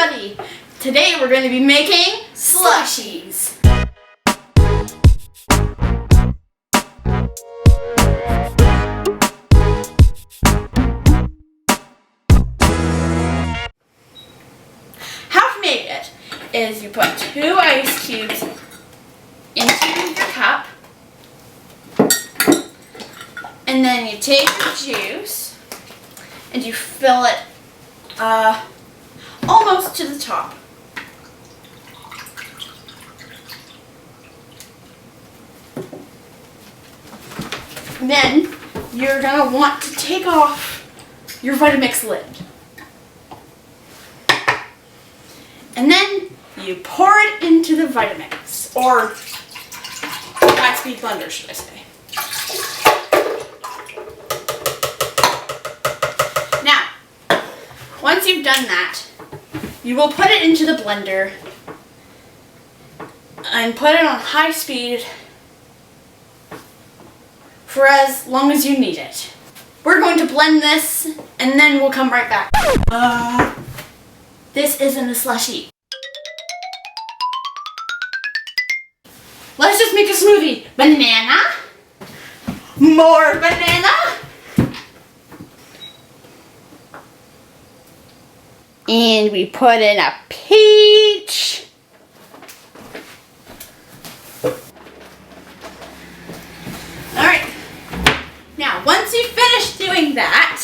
everybody! Today we're going to be making slushies. How I've made it is you put 2 ice cubes into your cup, and then you take the juice and you fill it almost to the top. And then you're going to want to take off your Vitamix lid. And then you pour it into the Vitamix, or high-speed blender, should I say. Now, once you've done that, you will put it into the blender and put it on high speed for as long as you need it. We're going to blend this and then we'll come right back. This isn't a slushie. Let's just make a smoothie. Banana. More banana. And we put in a peach. Alright. Now, once you finish doing that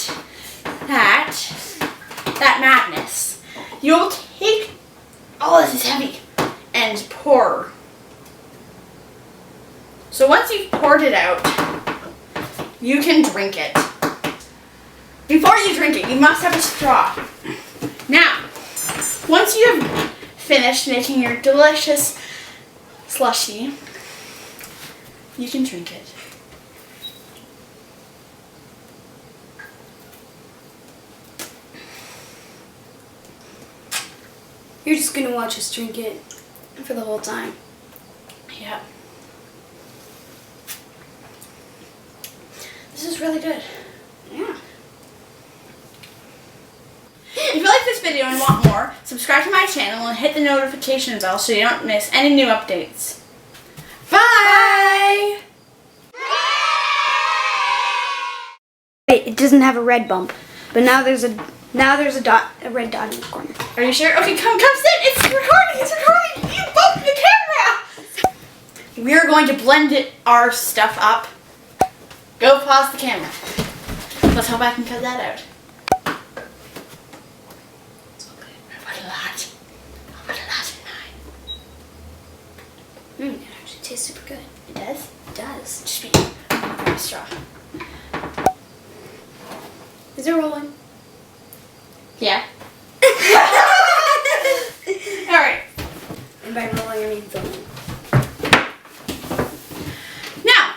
madness, you'll take, oh, this is heavy, and pour. So once you've poured it out, you can drink it. Before you drink it, you must have a straw. Now, once you have finished making your delicious slushie, you can drink it. You're just gonna watch us drink it for the whole time. Yeah. This is really good. Yeah. If you like this video and want more, subscribe to my channel and hit the notification bell so you don't miss any new updates. Bye! Wait, it doesn't have a red bump, but now there's a red dot in the corner. Are you sure? Okay, come sit. It's recording. It's recording. You bumped the camera. We're going to blend our stuff up. Go pause the camera. Let's hope I can cut that out. It's okay. I put a lot. I put a lot in mine. It actually tastes super good. It does? It does. Just be a straw. Is it rolling? Yeah. Alright. And by rolling, I mean filming. Now,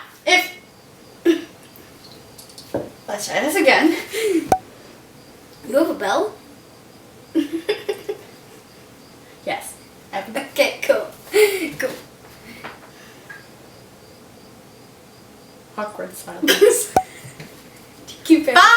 let's try this again. You have a bell? Yes. Okay, cool. Cool. Awkward silence. Keep it. Bye!